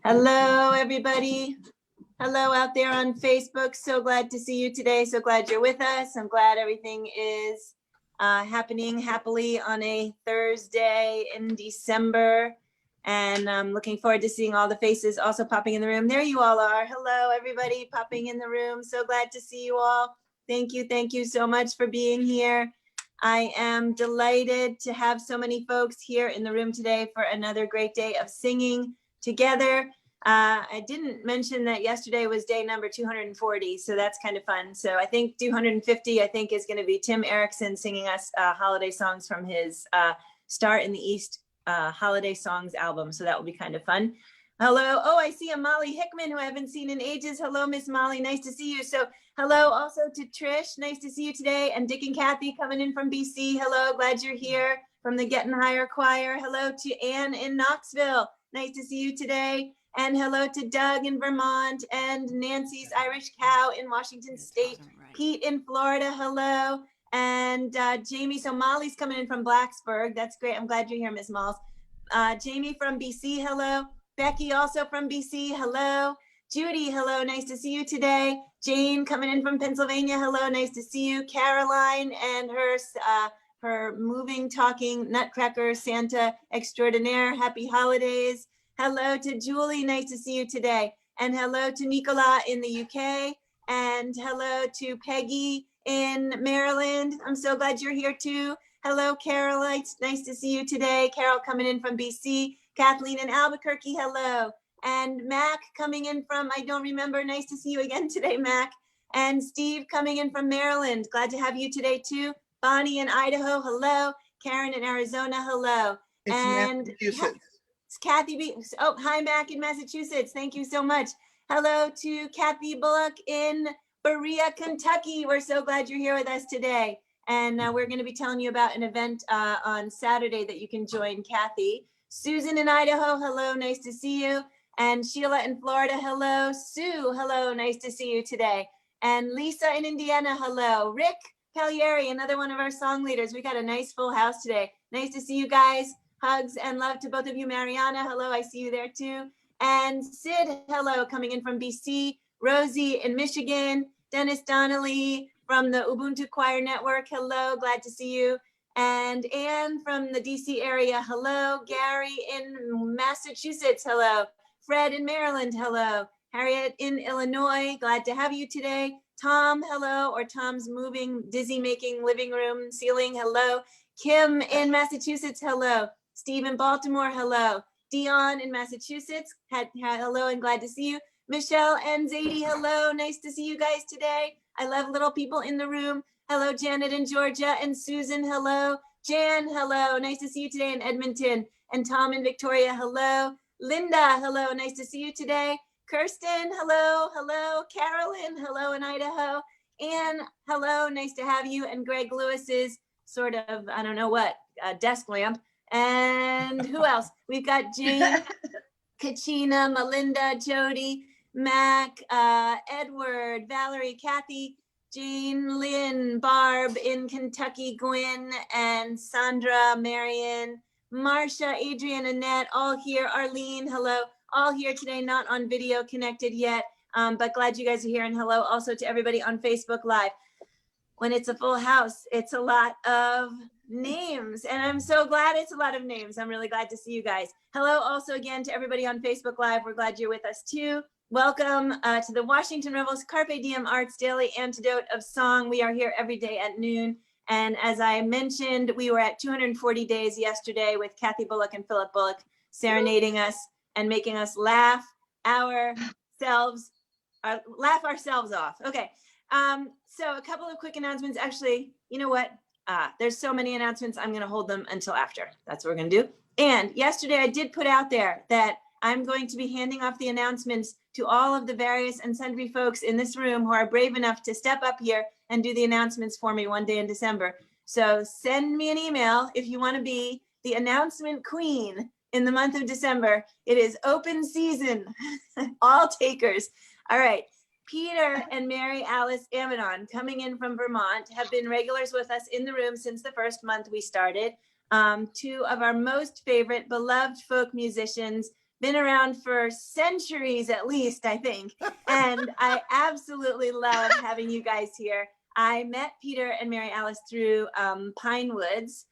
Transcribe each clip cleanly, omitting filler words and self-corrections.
Hello, everybody. Hello out there on Facebook. So glad to see you today. So glad you're with us. I'm glad everything is happening happily on a Thursday in December. And I'm looking forward to seeing all the faces also popping in the room. There you all are. Hello, everybody popping in the room. So glad to see you all. Thank you so much for being here. I am delighted to have so many folks here in the room today for another great day of singing together. I didn't mention that yesterday was day number 240, so that's kind of fun. So I think 250, I think, is going to be Tim Erickson singing us holiday songs from his Star in the East holiday songs album. So that will be kind of fun. Hello. Oh, I see a Molly Hickman who I haven't seen in ages. Hello, Miss Molly. Nice to see you. So hello also to Trish. Nice to see you today. And Dick and Kathy coming in from BC. Hello. Glad you're here from the Getting Higher Choir. Hello to Ann in Knoxville. Nice to see you today. And hello to Doug in Vermont and Nancy's Irish Cow in Washington State. Pete in Florida. Hello. And Jamie. So Molly's coming in from Blacksburg. That's great. I'm glad you're here, Miss Malls. Jamie from BC. Hello. Becky also from BC. Hello. Judy. Hello. Nice to see you today. Jane coming in from Pennsylvania. Hello. Nice to see you. Caroline and her moving, talking Nutcracker Santa extraordinaire. Happy holidays. Hello to Julie. Nice to see you today. And hello to Nicola in the UK. And hello to Peggy in Maryland. I'm so glad you're here too. Hello, Carol. It's nice to see you today. Carol coming in from BC. Kathleen in Albuquerque. Hello. And Mac coming in from, I don't remember. Nice to see you again today, Mac. And Steve coming in from Maryland. Glad to have you today too. Bonnie in Idaho. Hello. Karen in Arizona. Hello. It's and Massachusetts. It's Kathy B. Oh, hi, Mac in Massachusetts. Thank you so much. Hello to Kathy Bullock in Berea, Kentucky. We're so glad you're here with us today. And we're going to be telling you about an event on Saturday that you can join Kathy. Susan in Idaho. Hello. Nice to see you. And Sheila in Florida. Hello. Sue. Hello. Nice to see you today. And Lisa in Indiana. Hello. Rick Pagliari, another one of our song leaders. We got a nice full house today. Nice to see you guys. Hugs and love to both of you. Mariana, hello, I see you there too. And Sid, hello, coming in from BC. Rosie in Michigan. Dennis Donnelly from the Ubuntu Choir Network, hello, glad to see you. And Anne from the DC area, hello. Gary in Massachusetts, hello. Fred in Maryland, hello. Harriet in Illinois, glad to have you today. Tom, hello, or Tom's moving, dizzy making living room ceiling, hello. Kim in Massachusetts, hello. Steve in Baltimore, hello. Dion in Massachusetts, hello and glad to see you. Michelle and Zadie, hello. Nice to see you guys today. I love little people in the room. Hello, Janet in Georgia and Susan, hello. Jan, hello. Nice to see you today in Edmonton. And Tom in Victoria, hello. Linda, hello. Nice to see you today. Kirsten, hello. Hello. Carolyn, hello in Idaho. Anne, hello. Nice to have you. And Greg Lewis's sort of, I don't know what, desk lamp. And who else? We've got Jane, Kachina, Melinda, Jody, Mac, Edward, Valerie, Kathy, Jean, Lynn, Barb in Kentucky, Gwen, and Sandra, Marion, Marsha, Adrian, Annette, all here. Arlene, hello. All here today, not on video connected yet, but glad you guys are here. And hello also to everybody on Facebook Live. When it's a full house, it's a lot of names, and I'm so glad it's a lot of names. I'm really glad to see you guys. Hello also again to everybody on Facebook Live. We're glad you're with us too. Welcome to the Washington Rebels Carpe Diem Arts Daily Antidote of Song. We are here every day at noon. And as I mentioned, we were at 240 days yesterday with Kathy Bullock and Philip Bullock serenading us and making us laugh ourselves off. Okay. So a couple of quick announcements. Actually, you know what? There's so many announcements. I'm going to hold them until after. That's what we're going to do. And yesterday I did put out there that I'm going to be handing off the announcements to all of the various and sundry folks in this room who are brave enough to step up here and do the announcements for me one day in December. So send me an email if you want to be the announcement queen in the month of December. It is open season. All takers. All right. Peter and Mary Alice Amidon, coming in from Vermont, have been regulars with us in the room since the first month we started. Two of our most favorite beloved folk musicians, been around for centuries at least, I think. And I absolutely love having you guys here. I met Peter and Mary Alice through Pinewoods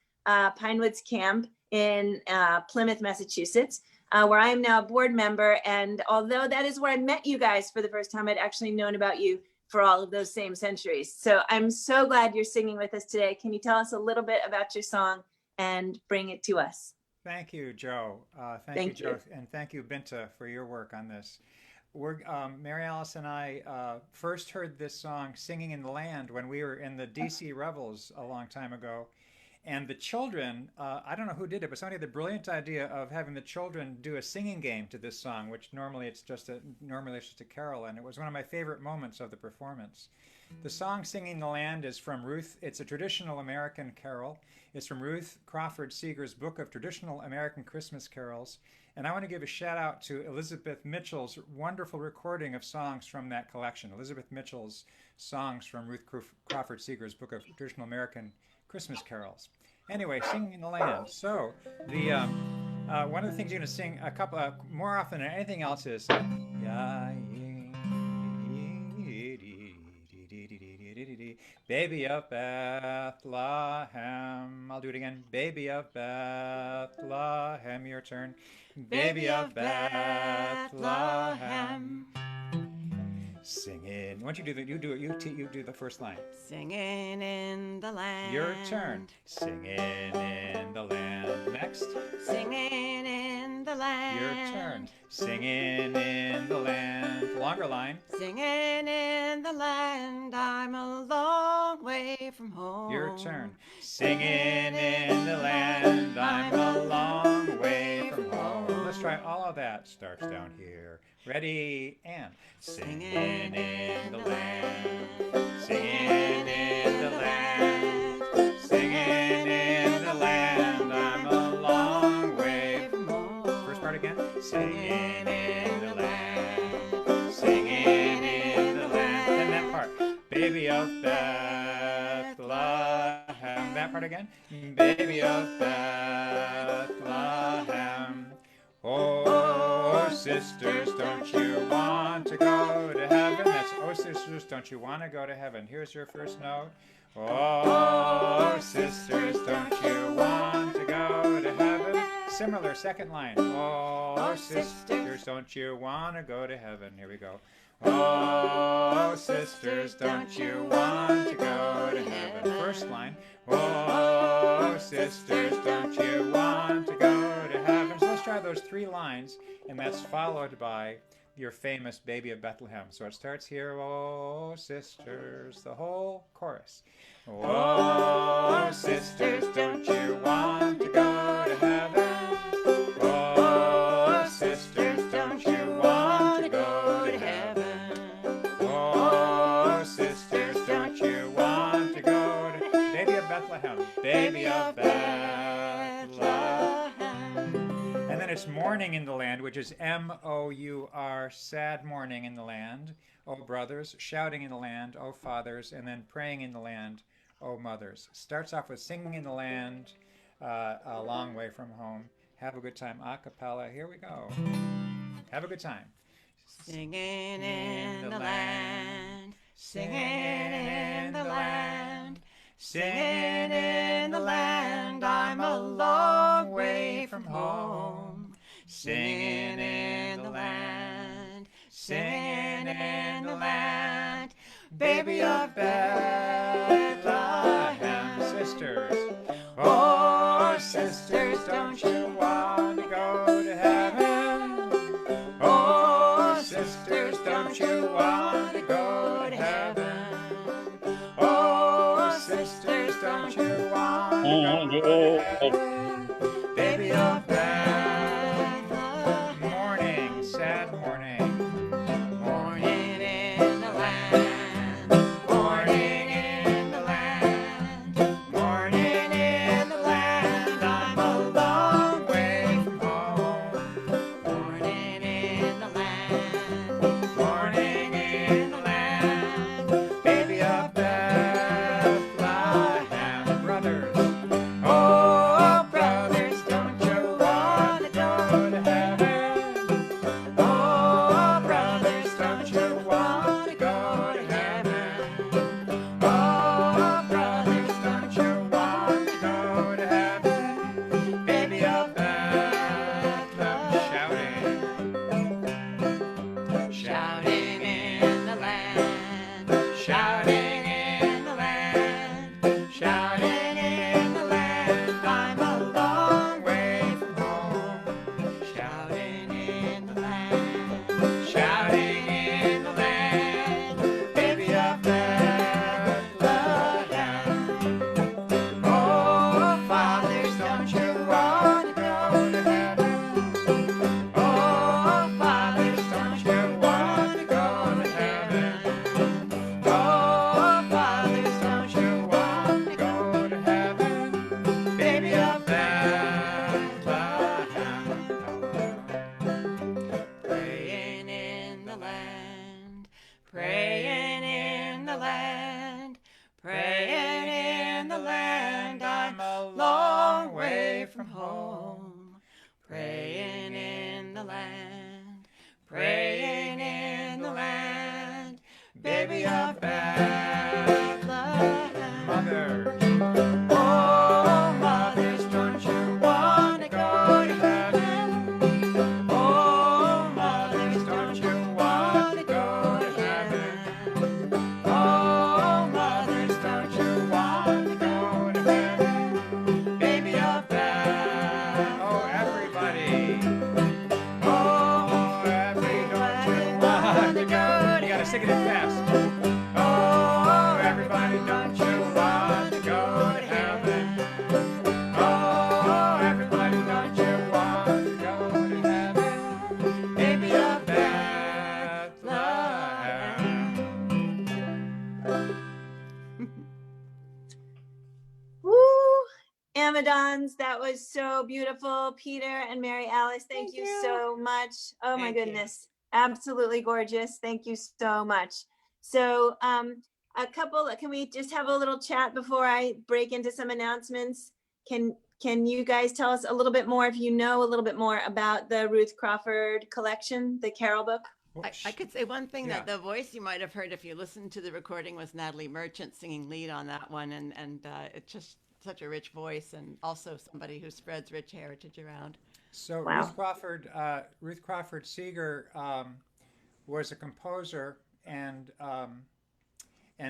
Camp in Plymouth, Massachusetts, where I am now a board member. And although that is where I met you guys for the first time, I'd actually known about you for all of those same centuries. So I'm so glad you're singing with us today. Can you tell us a little bit about your song and bring it to us? Thank you, Joe. Thank you, Joe. And thank you, Binta, for your work on this. Mary Alice and I first heard this song, Singing in the Land, when we were in the DC Revels a long time ago. And the children, I don't know who did it, but somebody had the brilliant idea of having the children do a singing game to this song, which normally it's just a carol, and it was one of my favorite moments of the performance. The song Singing in the Land is from Ruth. It's a traditional American carol. It's from Ruth Crawford Seeger's book of traditional American Christmas carols. And I want to give a shout out to Elizabeth Mitchell's wonderful recording of songs from that collection. Elizabeth Mitchell's songs from Ruth Crawford Seeger's book of traditional American Christmas carols. Anyway, Singing in the Land. So the one of the things you're going to sing a couple more often than anything else is Baby of Bethlehem. I'll do it again. Baby of Bethlehem. Your turn. Baby of Bethlehem. Singing. Why don't you do the you do the first line. Singing in the land. Your turn. Singing in the land. Next. Singing in the land. Your turn. Singing in the land. Longer line. Singing in the land. I'm a long way from home. Your turn. Singing in the land. I'm a long way from home. Let's try all of that. Starts down here. Ready, and singing in the land, singing in the land, singing in the land, I'm a long way from home. First part again, singing in the land, singing in the land. Then that part, baby of Bethlehem. That part again, baby of Bethlehem. Oh, sisters, don't you want to go to heaven? That's, oh, sisters, don't you want to go to heaven? Here's your first note. Oh, sisters, don't you want to go to heaven? Similar, second line. Oh, sisters, don't you want to go to heaven? Here we go. Oh, sisters, don't you want to go to heaven? First line. Oh, sisters, don't you want to go to heaven? So let's try those three lines, and that's followed by your famous Baby of Bethlehem. So it starts here, oh, sisters, the whole chorus. Oh, sisters, don't you want to go to heaven? Oh, sisters, don't you want to go to heaven? Oh, sisters, don't you want to go to Baby of Bethlehem, Baby of Bethlehem. And then it's Mourning in the Land, which is M-O-U-R, sad mourning in the land, O brothers, shouting in the land, O fathers, and then praying in the land, O mothers. Starts off with Singing in the Land, a long way from home. Have a good time. A cappella. Here we go. Have a good time. Singing in the land, singing in the land, singing in the land, I'm a long way from home. Singing in the land, singing in the land, baby of Bethlehem. Sisters. Oh, sisters, don't you want to go to heaven? Oh, sisters, don't you want to go to heaven? Oh, sisters, don't you want to go to heaven? Baby of Bethlehem. Mourning, sad mourning. Mourning in the land, mourning in the land, mourning in the land, I'm a long the land, praying in the land, baby of Bethlehem. Mother. Oh, mothers, don't you want to go to heaven? Oh, mothers, don't you want to go to heaven? Oh, mothers, don't you want to go to heaven? Baby of Bethlehem. Oh, everybody. Oh, Everybody want to go. You gotta sing it fast. oh, everybody, don't you want to go to heaven? Oh, everybody, don't you want to go to heaven? Baby of Bethlehem. Woo! Amidons, that was so beautiful. Peter and Mary Alice, thank Thank you you. so much. Oh my Thank you. goodness. Absolutely gorgeous. Thank you so much. So can we just have a little chat before I break into some announcements? Can you guys tell us a little bit more, if you know a little bit more about the Ruth Crawford collection, the Carol book? I could say one thing, Yeah. that the voice you might have heard if you listened to the recording was Natalie Merchant singing lead on that one, and it's just such a rich voice, and also somebody who spreads rich heritage around. So Wow. Ruth Crawford Seeger was a composer, and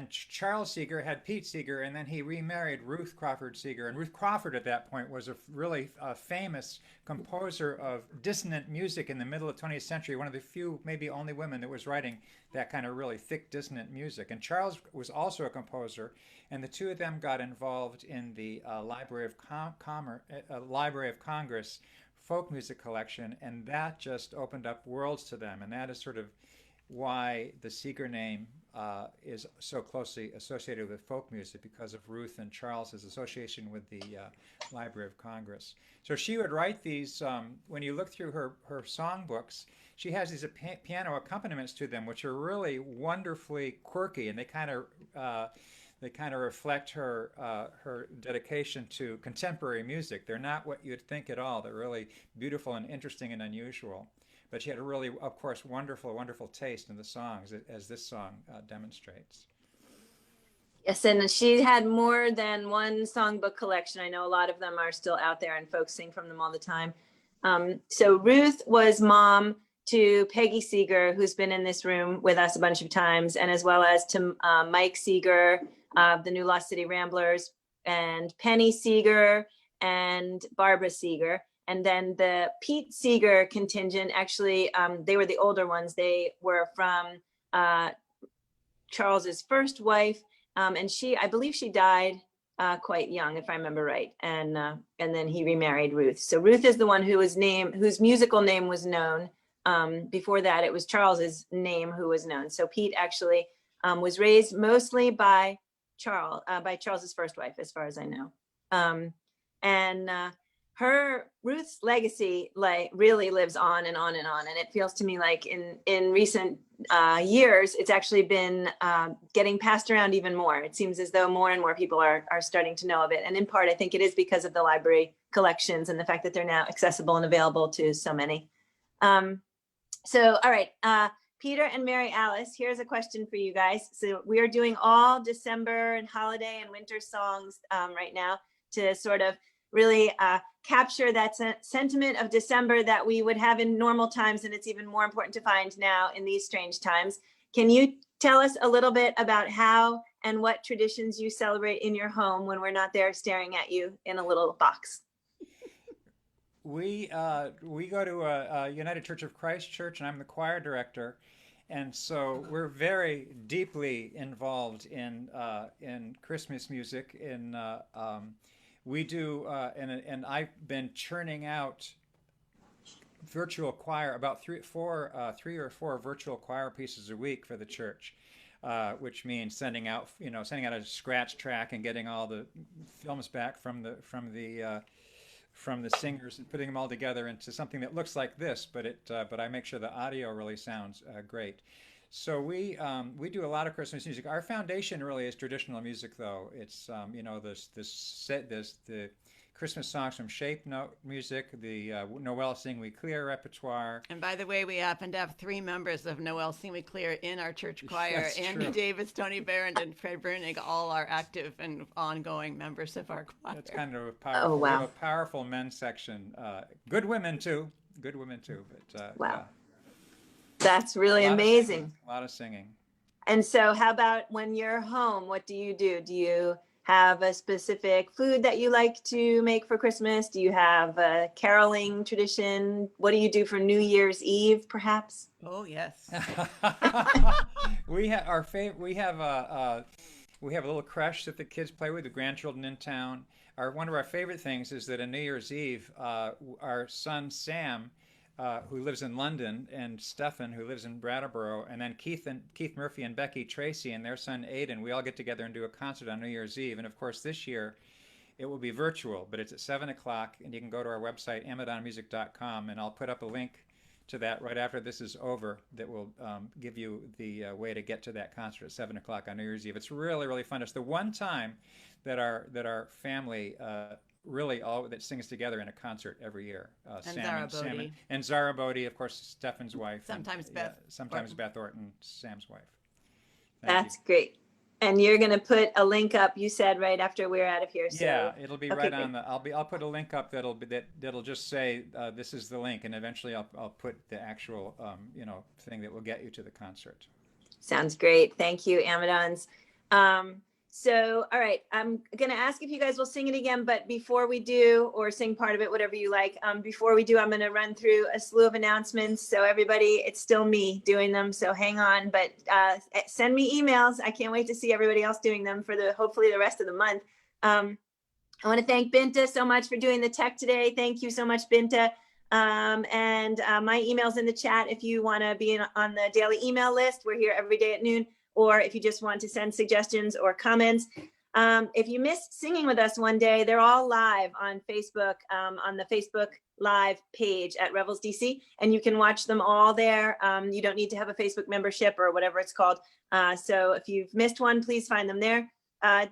Charles Seeger had Pete Seeger, and then he remarried Ruth Crawford Seeger. And Ruth Crawford at that point was a really famous composer of dissonant music in the middle of the 20th century, one of the few, maybe only women that was writing that kind of really thick dissonant music. And Charles was also a composer, and the two of them got involved in the Library of Congress folk music collection, and that just opened up worlds to them. And that is sort of why the Seeger name is so closely associated with folk music, because of Ruth and Charles's association with the Library of Congress. So she would write these, when you look through her songbooks, she has these piano accompaniments to them, which are really wonderfully quirky, and they kind of reflect her dedication to contemporary music. They're not what you'd think at all. They're really beautiful and interesting and unusual. But she had a really, of course, wonderful taste in the songs, as this song demonstrates. Yes, and she had more than one songbook collection. I know a lot of them are still out there and folks sing from them all the time. So Ruth was mom to Peggy Seeger, who's been in this room with us a bunch of times, and as well as to Mike Seeger of the New Lost City Ramblers, and Penny Seeger and Barbara Seeger. And then the Pete Seeger contingent, actually, they were the older ones. They were from Charles's first wife, and I believe she died quite young, if I remember right. And then he remarried Ruth. So Ruth is the one whose musical name was known. Before that, it was Charles's name who was known. So Pete actually was raised mostly by Charles's first wife, as far as I know. Ruth's legacy really lives on and on and on. And it feels to me like in recent years, it's actually been getting passed around even more. It seems as though more and more people are starting to know of it. And in part, I think it is because of the library collections and the fact that they're now accessible and available to so many. So, all right, Peter and Mary Alice, here's a question for you guys. So we are doing all December and holiday and winter songs right now to sort of really capture that sentiment of December that we would have in normal times, and it's even more important to find now in these strange times. Can you tell us a little bit about how and what traditions you celebrate in your home when we're not there staring at you in a little box? We go to a United Church of Christ church, and I'm the choir director, and so we're very deeply involved in Christmas music. We do, and I've been churning out virtual choir, about three or four virtual choir pieces a week for the church, which means sending out a scratch track and getting all the films back from the singers and putting them all together into something that looks like this, but I make sure the audio really sounds great. So we do a lot of Christmas music. Our foundation really is traditional music, though. It's the Christmas songs from Shape Note Music, the Noel Sing We Clear repertoire. And by the way, we happen to have 3 members of Noel Sing We Clear in our church choir. That's Andy true. Davis, Tony Barron, and Fred Bernig all are active and ongoing members of our choir. That's kind of a Oh, powerful, we have wow. a powerful men's section. Good women too. Good women too. But Wow. That's really a lot of amazing. singing, a lot of singing. And so how about when you're home, what do you do? Do you have a specific food that you like to make for Christmas? Do you have a caroling tradition? What do you do for New Year's Eve, perhaps? Oh, yes. We have our favorite. We have a little creche that the kids play with, the grandchildren in town. One of our favorite things is that on New Year's Eve, our son Sam, who lives in London, and Stefan, who lives in Brattleboro, and then Keith Murphy and Becky Tracy and their son Aiden, we all get together and do a concert on New Year's Eve. And of course, this year it will be virtual, but it's at 7 o'clock, and you can go to our website, amidonmusic.com, and I'll put up a link to that right after this is over that will give you the way to get to that concert at 7 o'clock on New Year's Eve. It's really, really fun. It's the one time that our family really all that sings together in a concert every year. And Zara Bodie, of course, Stefan's wife. Sometimes and, Beth. Sometimes Orton. Beth Orton, Sam's wife. Thank That's you. great. And you're going to put a link up, you said, right after we're out of here. So, Yeah, it'll be okay, right great. on the. I'll put a link up that'll just say this is the link, and eventually I'll put the actual thing that will get you to the concert. Sounds great. Thank you, Amidons. So, all right, I'm going to ask if you guys will sing it again, but before we do, or sing part of it, whatever you like, before we do, I'm going to run through a slew of announcements. So everybody, it's still me doing them, so hang on, but send me emails. I can't wait to see everybody else doing them for hopefully the rest of the month. I want to thank Binta so much for doing the tech today. Thank you so much, Binta. And my email's in the chat if you want to be on the daily email list. We're here every day at noon. Or if you just want to send suggestions or comments. If you missed singing with us one day, they're all live on Facebook, on the Facebook Live page at Revels DC, and you can watch them all there. You don't need to have a Facebook membership or whatever it's called. So if you've missed one, please find them there.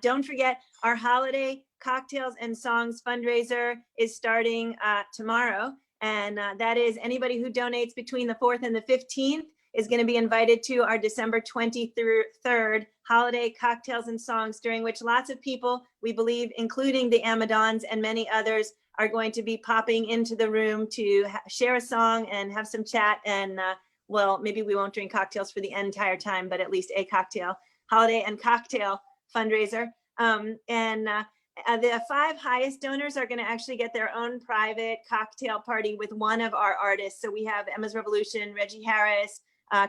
Don't forget, our holiday cocktails and songs fundraiser is starting tomorrow. And that is anybody who donates between the 4th and the 15th is going to be invited to our December 23rd holiday cocktails and songs, during which lots of people, we believe, including the Amidons and many others, are going to be popping into the room to share a song and have some chat. And well, maybe we won't drink cocktails for the entire time, but at least a cocktail, holiday and cocktail fundraiser. The 5 highest donors are going to actually get their own private cocktail party with one of our artists. So we have Emma's Revolution, Reggie Harris,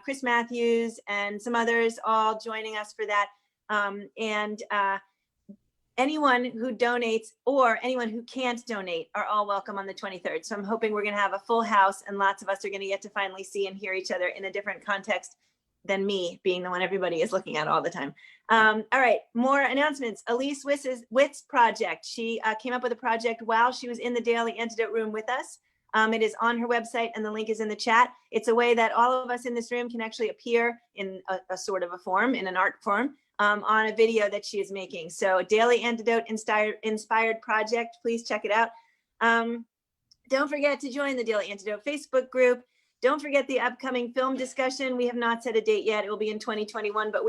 Chris Matthews, and some others all joining us for that. Anyone who donates or anyone who can't donate are all welcome on the 23rd. So I'm hoping we're going to have a full house, and lots of us are going to get to finally see and hear each other in a different context than me being the one everybody is looking at all the time. All right, more announcements. Elise Witt's project. She came up with a project while she was in the Daily Antidote room with us. It is on her website, and the link is in the chat. It's a way that all of us in this room can actually appear in a sort of a form, in an art form, on a video that she is making. So Daily Antidote inspired project, please check it out. Don't forget to join the Daily Antidote Facebook group. Don't forget the upcoming film discussion. We have not set a date yet. It will be in 2021, but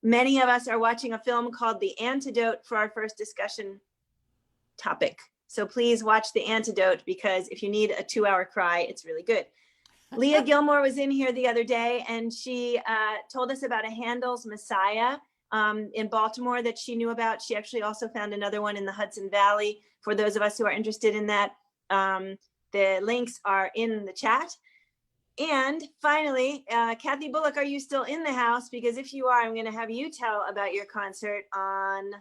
many of us are watching a film called The Antidote for our first discussion topic. So please watch The Antidote, because if you need a 2-hour cry, it's really good. Leah Gilmore was in here the other day, and she told us about a Handel's Messiah in Baltimore that she knew about. She actually also found another one in the Hudson Valley. For those of us who are interested in that, the links are in the chat. And finally, Kathy Bullock, are you still in the house? Because if you are, I'm going to have you tell about your concert on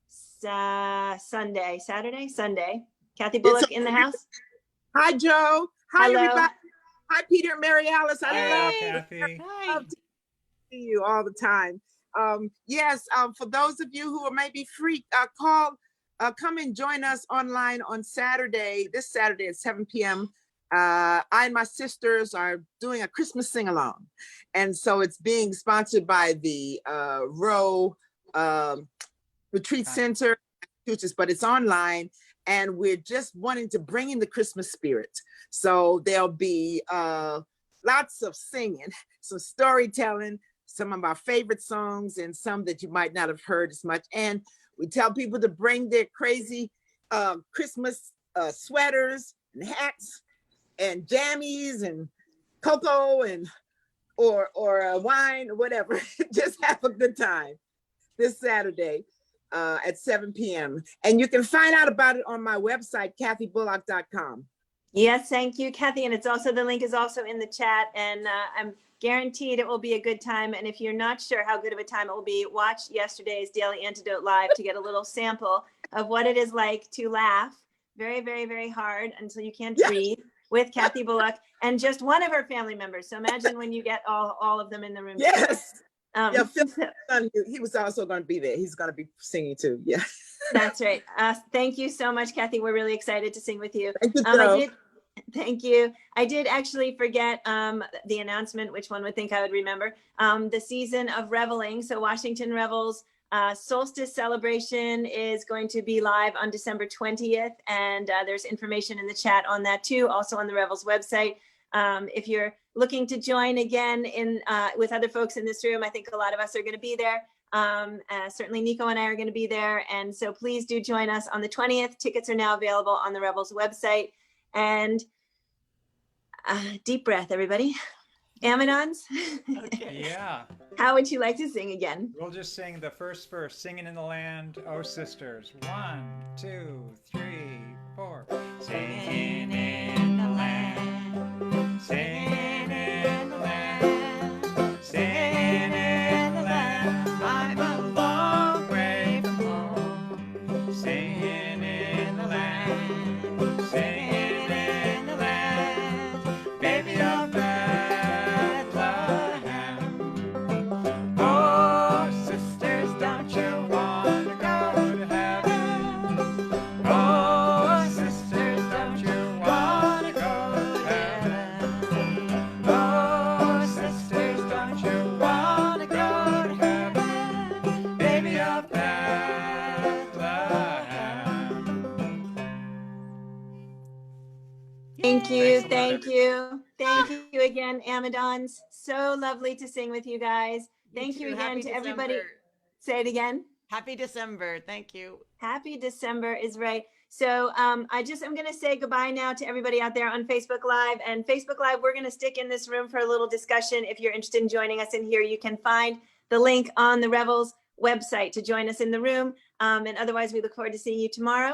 Sunday. Kathy Bullock in the house. Hi, Joe. Hi, Hello. everybody. Hi, Peter and Mary Alice. I love Kathy. love to see you all the time. Yes, for those of you who are maybe free, come and join us online on Saturday, this Saturday at 7 p.m. I and my sisters are doing a Christmas sing-along. And so it's being sponsored by the Row Retreat Center, but it's online. and we're just wanting to bring in the Christmas spirit. So there'll be lots of singing, some storytelling, some of our favorite songs, and some that you might not have heard as much. And we tell people to bring their crazy Christmas sweaters and hats and jammies and cocoa and or wine or whatever. Just have a good time this Saturday at 7 p.m. And you can find out about it on my website, kathybullock.com. Yes, thank you, Kathy. And it's also, the link is also in the chat, and I'm guaranteed it will be a good time. And if you're not sure how good of a time it will be, watch yesterday's Daily Antidote Live to get a little sample of what it is like to laugh very, very, very hard until you can't breathe with Kathy Bullock and just one of her family members. So imagine when you get all of them in the room. Yes. Yeah, Phil's son, he was also going to be there. He's going to be singing too. Yeah. That's right. Thank you so much, Kathy. We're really excited to sing with you. Thank you, Thank you. I did actually forget the announcement, which one would think I would remember. The season of reveling. So Washington Revels solstice celebration is going to be live on December 20th. And there's information in the chat on that too, also on the Revels website. If you're looking to join again with other folks in this room, I think a lot of us are going to be there. Certainly Nico and I are going to be there. And so please do join us on the 20th. Tickets are now available on the Revels website. And deep breath, everybody. Amidons. Okay. Yeah. How would you like to sing again? We'll just sing the first verse, Singing in the Land, Oh Sisters. 1, 2, 3, 4. Singing in the land, singing in the land, singing in the land. I'm a long way from home. Singing in the land, singing in the land, baby of Bethlehem. Oh, sisters, don't you want to go to heaven? Oh, sisters, don't you want to go to heaven? Oh, sisters, don't you want to go to heaven? Baby of Bethlehem. Thank you. Thanks a lot, Thank you. Thank you again, Amidons. So lovely to sing with you guys. Thank you again Happy to everybody. December. Say it again. Happy December. Thank you. Happy December is right. So I'm going to say goodbye now to everybody out there on Facebook Live. And Facebook Live, we're going to stick in this room for a little discussion. If you're interested in joining us in here, you can find the link on the Revels website to join us in the room. And otherwise, we look forward to seeing you tomorrow.